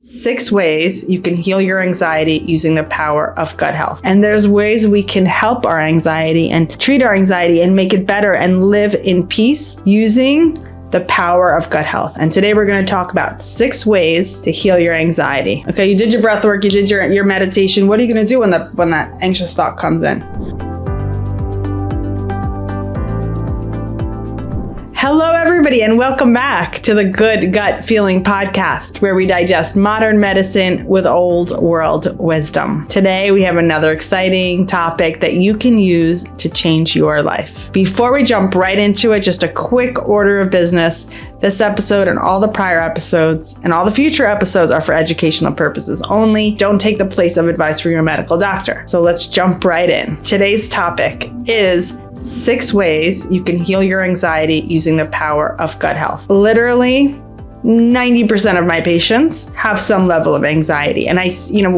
6 ways you can heal your anxiety using the power of gut health. And there's ways we can help our anxiety and treat our anxiety and make it better and live in peace using the power of gut health. And today we're going to talk about 6 ways to heal your anxiety. Okay, you did your breath work, you did your meditation. What are you going to do when that anxious thought comes in? Hello, everybody, and welcome back to the Good Gut Feeling podcast, where we digest modern medicine with old world wisdom. Today, we have another exciting topic that you can use to change your life. Before we jump right into it, just a quick order of business. This episode and all the prior episodes and all the future episodes are for educational purposes only. Don't take the place of advice from your medical doctor. So let's jump right in. Today's topic is 6 ways you can heal your anxiety using the power of gut health. Literally, 90% of my patients have some level of anxiety. And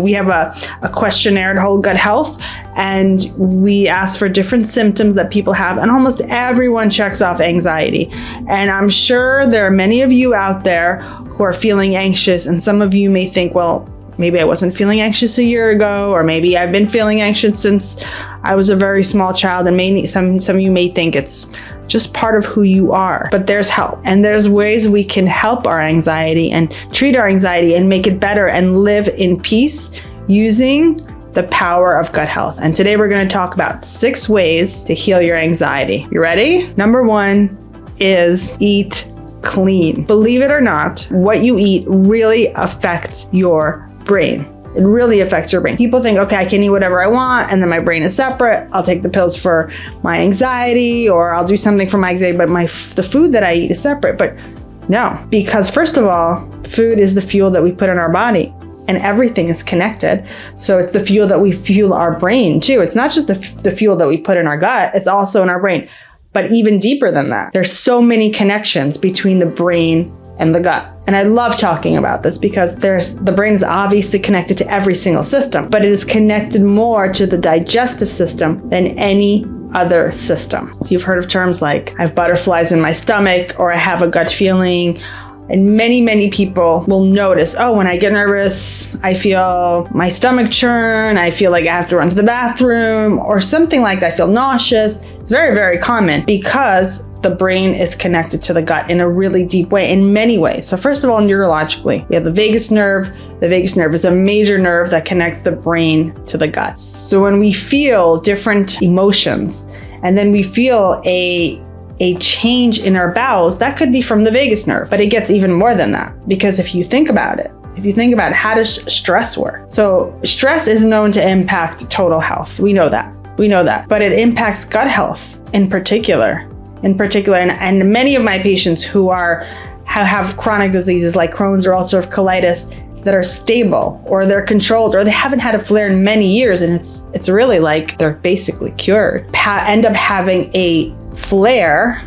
we have a questionnaire to Whole Gut Health, and we ask for different symptoms that people have, and almost everyone checks off anxiety. And I'm sure there are many of you out there who are feeling anxious, and some of you may think, well, maybe I wasn't feeling anxious a year ago, or maybe I've been feeling anxious since I was a very small child, and some of you may think it's just part of who you are. But there's help, and there's ways we can help our anxiety and treat our anxiety and make it better and live in peace using the power of gut health. And today we're going to talk about 6 ways to heal your anxiety. You ready? Number 1 is eat clean. Believe it or not, what you eat really affects your brain. It really affects your brain. People think, okay, I can eat whatever I want, and then my brain is separate. I'll take the pills for my anxiety, or I'll do something for my anxiety, but the food that I eat is separate. But no, because first of all, food is the fuel that we put in our body, and everything is connected. So it's the fuel that we fuel our brain too. It's not just the fuel that we put in our gut, it's also in our brain. But even deeper than that, there's so many connections between the brain and the gut. And I love talking about this because the brain is obviously connected to every single system, but it is connected more to the digestive system than any other system. So you've heard of terms like I have butterflies in my stomach, or I have a gut feeling. And many people will notice, oh, when I get nervous, I feel my stomach churn, I feel like I have to run to the bathroom, or something like that. I feel nauseous. It's very, very common because the brain is connected to the gut in a really deep way, in many ways. So first of all, neurologically, we have the vagus nerve. The vagus nerve is a major nerve that connects the brain to the gut. So when we feel different emotions, and then we feel a change in our bowels, that could be from the vagus nerve, but it gets even more than that. Because if you think about it, how does stress work? So stress is known to impact total health. We know that, but it impacts gut health in particular. And many of my patients who have chronic diseases like Crohn's or ulcerative colitis that are stable, or they're controlled, or they haven't had a flare in many years, and it's really like they're basically cured, end up having a flare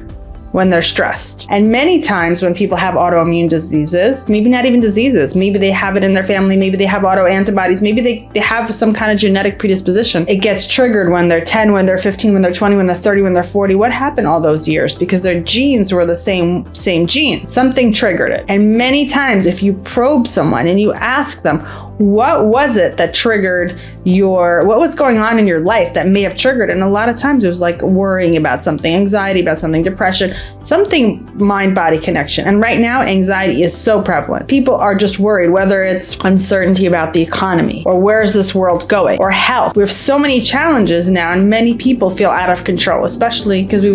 when they're stressed. And many times when people have autoimmune diseases, maybe not even diseases, maybe they have it in their family, maybe they have autoantibodies, maybe they have some kind of genetic predisposition. It gets triggered when they're 10, when they're 15, when they're 20, when they're 30, when they're 40. What happened all those years? Because their genes were the same gene. Something triggered it. And many times if you probe someone and you ask them, what was it that triggered what was going on in your life that may have triggered? And a lot of times it was like worrying about something, anxiety about something, depression, something mind-body connection. And right now, anxiety is so prevalent. People are just worried, whether it's uncertainty about the economy, or where is this world going, or health. We have so many challenges now, and many people feel out of control, especially because we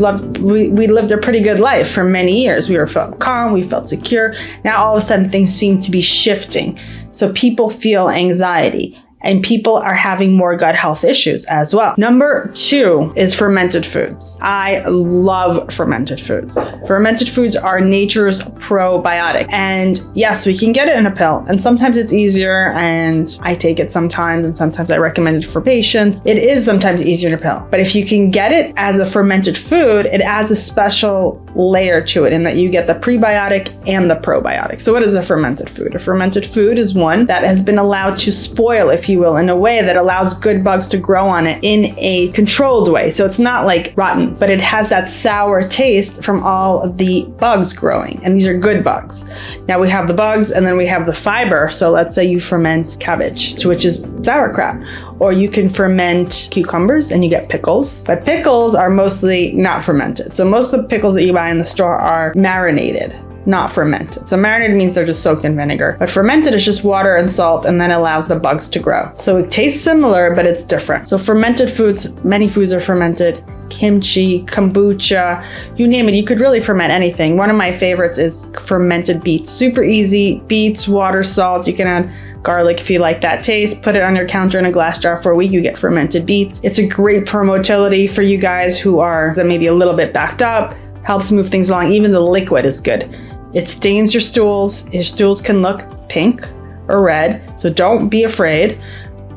lived a pretty good life for many years. We felt calm, we felt secure. Now all of a sudden things seem to be shifting. So people feel anxiety, and people are having more gut health issues as well. Number 2 is fermented foods. I love fermented foods. Fermented foods are nature's probiotic. And yes, we can get it in a pill, and sometimes it's easier, and I take it sometimes, and sometimes I recommend it for patients. It is sometimes easier in a pill. But if you can get it as a fermented food, it adds a special layer to it in that you get the prebiotic and the probiotic. So what is a fermented food? A fermented food is one that has been allowed to spoil, if if you will, in a way that allows good bugs to grow on it in a controlled way. So it's not like rotten, but it has that sour taste from all of the bugs growing. And these are good bugs. Now we have the bugs and then we have the fiber. So let's say you ferment cabbage, which is sauerkraut, or you can ferment cucumbers and you get pickles. But pickles are mostly not fermented. So most of the pickles that you buy in the store are marinated, not fermented. So marinated means they're just soaked in vinegar, but fermented is just water and salt and then allows the bugs to grow. So it tastes similar, but it's different. So fermented foods, many foods are fermented. Kimchi, kombucha, you name it. You could really ferment anything. One of my favorites is fermented beets. Super easy. Beets, water, salt. You can add garlic if you like that taste. Put it on your counter in a glass jar for a week. You get fermented beets. It's a great motility for you guys who are maybe a little bit backed up. Helps move things along. Even the liquid is good. It stains your stools. Your stools can look pink or red, so don't be afraid.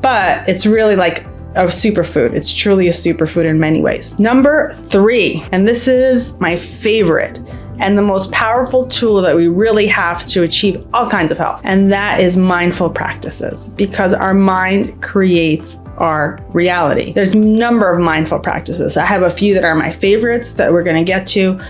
But it's really like a superfood. It's truly a superfood in many ways. Number 3, and this is my favorite and the most powerful tool that we really have to achieve all kinds of health, and that is mindful practices, because our mind creates our reality. There's a number of mindful practices. I have a few that are my favorites that we're going to get to,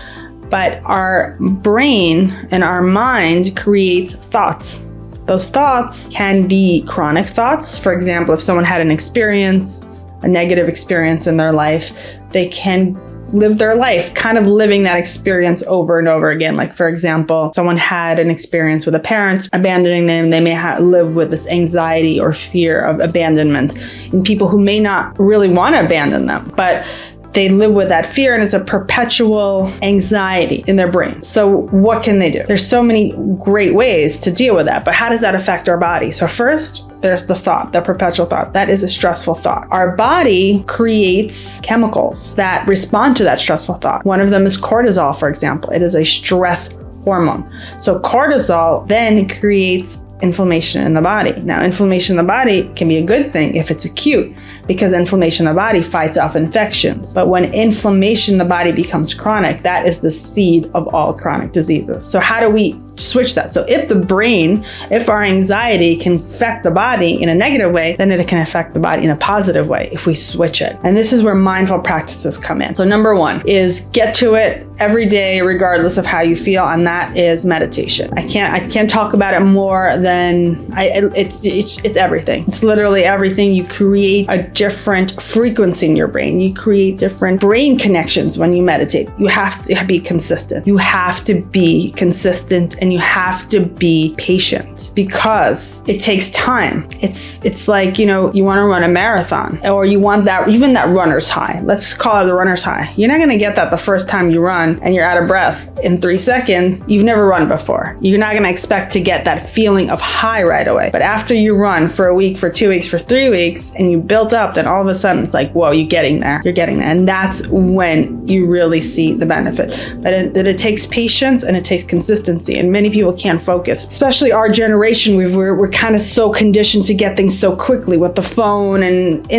but our brain and our mind creates thoughts. Those thoughts can be chronic thoughts. For example, if someone had an experience, a negative experience in their life, they can live their life kind of living that experience over and over again. Like, for example, someone had an experience with a parent abandoning them. They may live with this anxiety or fear of abandonment in people who may not really want to abandon them, but they live with that fear, and it's a perpetual anxiety in their brain. So what can they do? There's so many great ways to deal with that, but how does that affect our body? So first, there's the thought, the perpetual thought. That is a stressful thought. Our body creates chemicals that respond to that stressful thought. One of them is cortisol, for example. It is a stress hormone. So cortisol then creates inflammation in the body. Now, inflammation in the body can be a good thing if it's acute, because inflammation in the body fights off infections. But when inflammation in the body becomes chronic, that is the seed of all chronic diseases. So how do we switch that? So if our anxiety can affect the body in a negative way, then it can affect the body in a positive way if we switch it. And this is where mindful practices come in. So number 1 is get to it every day, regardless of how you feel, and that is meditation. I can't talk about it more than it's everything. It's literally everything. You create a different frequency in your brain. You create different brain connections when you meditate. You have to be consistent. You have to be consistent, and you have to be patient, because it takes time. It's like, you want to run a marathon, or you want that, even that runner's high. Let's call it the runner's high. You're not going to get that the first time you run and you're out of breath in 3 seconds. You've never run before. You're not going to expect to get that feeling of high right away. But after you run for a week, for 2 weeks, for 3 weeks, and you built up, then all of a sudden it's like, whoa, you're getting there. And that's when you really see the benefit. But it takes patience and it takes consistency. And many people can't focus, especially our generation. We're kind of so conditioned to get things so quickly with the phone and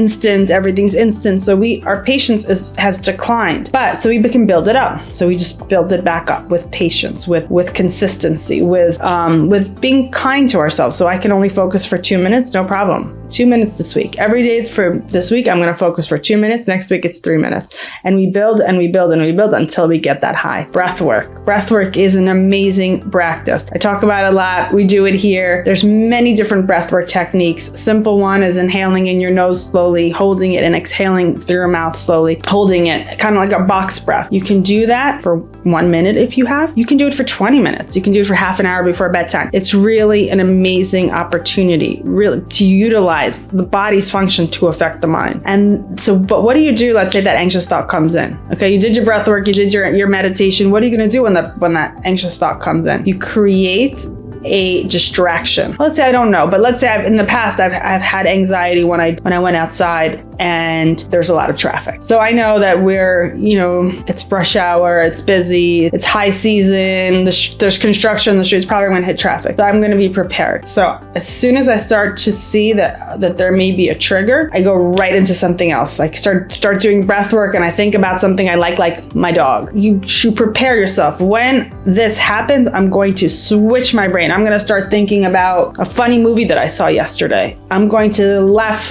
everything's instant. So our patience has declined, but so we can build it up. So we just build it back up with patience, with consistency, with being kind to ourselves. So I can only focus for 2 minutes, no problem. 2 minutes this week. Every day for this week, I'm going to focus for 2 minutes. Next week, it's 3 minutes. And we build and we build and we build until we get that high. Breath work. Breath work is an amazing practice. I talk about it a lot. We do it here. There's many different breath work techniques. Simple one is inhaling in your nose slowly, holding it, and exhaling through your mouth slowly, holding it, kind of like a box breath. You can do that for 1 minute if you have. You can do it for 20 minutes. You can do it for half an hour before bedtime. It's really an amazing opportunity, really, to utilize the body's function to affect the mind. And so, but what do you do? Let's say that anxious thought comes in. Okay, you did your breath work, you did your meditation. What are you going to do when that anxious thought comes in? You create a distraction. Let's say I don't know, but let's say in the past I've had anxiety when I went outside and there's a lot of traffic. So I know that it's rush hour, it's busy, it's high season, there's construction in the streets, probably going to hit traffic. So I'm going to be prepared. So as soon as I start to see that there may be a trigger, I go right into something else. Like start doing breath work, and I think about something I like my dog. You should prepare yourself. When this happens, I'm going to switch my brain. I'm going to start thinking about a funny movie that I saw yesterday. I'm going to laugh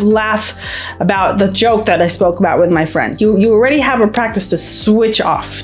about the joke that I spoke about with my friend. You already have a practice to switch off.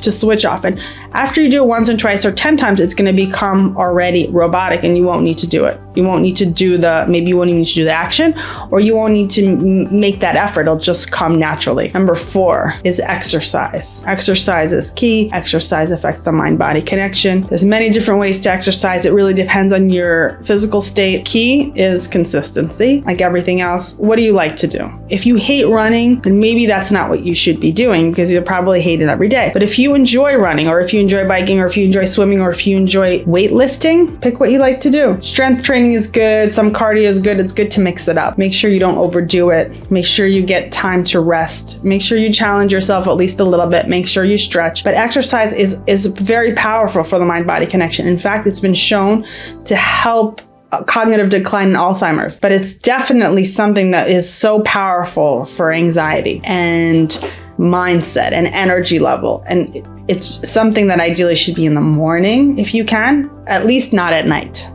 And after you do it once and twice or 10 times, it's going to become already robotic and you won't need to do it. You won't need to do maybe you won't need to do the action, or you won't need to make that effort. It'll just come naturally. Number 4 is exercise. Exercise is key. Exercise affects the mind-body connection. There's many different ways to exercise. It really depends on your physical state. Key is consistency. Like everything else, what do you like to do? If you hate running, then maybe that's not what you should be doing, because you'll probably hate it every day. But if you enjoy running, or if you enjoy biking, or if you enjoy swimming, or if you enjoy weightlifting, pick what you like to do. Strength training is good. Some cardio is good. It's good to mix it up. Make sure you don't overdo it. Make sure you get time to rest. Make sure you challenge yourself at least a little bit. Make sure you stretch. But exercise is very powerful for the mind-body connection. In fact, it's been shown to help cognitive decline in Alzheimer's. But it's definitely something that is so powerful for anxiety and mindset and energy level. And it's something that ideally should be in the morning if you can, at least not at night.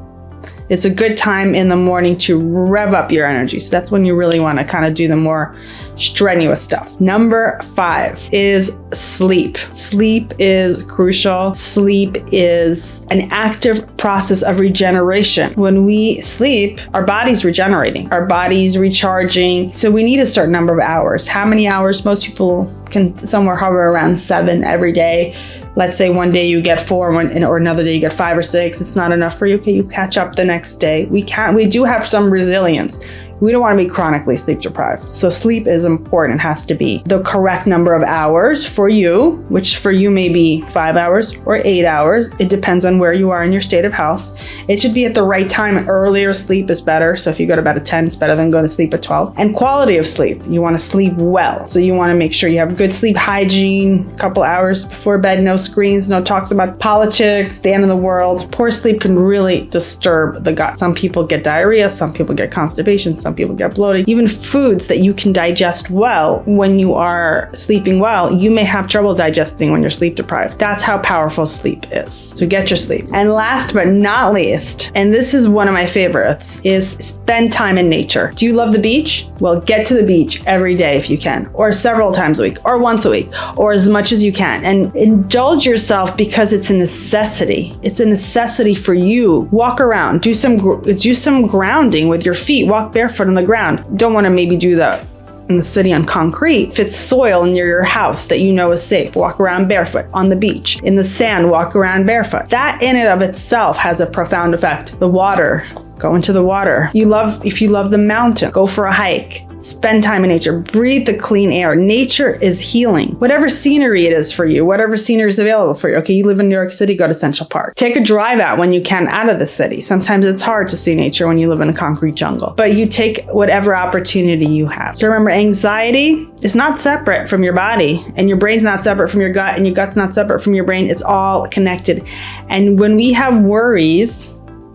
It's a good time in the morning to rev up your energy. So that's when you really want to kind of do the more strenuous stuff. Number 5 is sleep. Sleep is crucial. Sleep is an active process of regeneration. When we sleep, our body's regenerating, our body's recharging. So we need a certain number of hours. How many hours? Most people can somewhere hover around 7 every day. Let's say one day you get 4 or another day you get 5 or 6. It's not enough for you. Okay, you catch up the next day. We do have some resilience. We don't want to be chronically sleep deprived. So sleep is important. It has to be the correct number of hours for you, which for you may be 5 hours or 8 hours. It depends on where you are in your state of health. It should be at the right time. Earlier sleep is better. So if you go to bed at 10, it's better than going to sleep at 12. And quality of sleep. You want to sleep well. So you want to make sure you have good sleep hygiene, a couple hours before bed, no screens, no talks about politics, the end of the world. Poor sleep can really disturb the gut. Some people get diarrhea, some people get constipation, some people get bloated. Even foods that you can digest well when you are sleeping well, you may have trouble digesting when you're sleep deprived. That's how powerful sleep is. So get your sleep. And last but not least, and this is one of my favorites, is spend time in nature. Do you love the beach? Well, get to the beach every day if you can, or several times a week, or once a week, or as much as you can. And indulge yourself because it's a necessity. It's a necessity for you. Walk around, do some grounding with your feet, walk barefoot on the ground. Don't want to maybe do that in the city on concrete. If it's soil near your house that you know is safe, walk around barefoot. On the beach, in the sand, walk around barefoot. That in and of itself has a profound effect. The water, go into the water. If you love the mountain, go for a hike. Spend time in nature. Breathe the clean air. Nature is healing. Whatever scenery it is for you, whatever scenery is available for you. Okay, you live in New York City, go to Central Park. Take a drive out when you can out of the city. Sometimes it's hard to see nature when you live in a concrete jungle, but you take whatever opportunity you have. So remember, anxiety is not separate from your body, and your brain's not separate from your gut, and your gut's not separate from your brain. It's all connected. And when we have worries,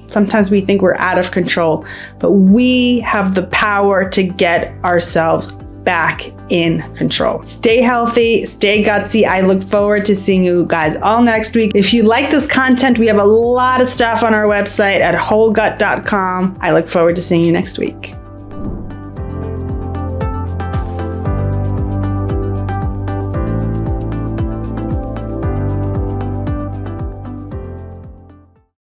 sometimes we think we're out of control, but we have the power to get ourselves back in control. Stay healthy, stay gutsy. I look forward to seeing you guys all next week. If you like this content, we have a lot of stuff on our website at wholegut.com. I look forward to seeing you next week.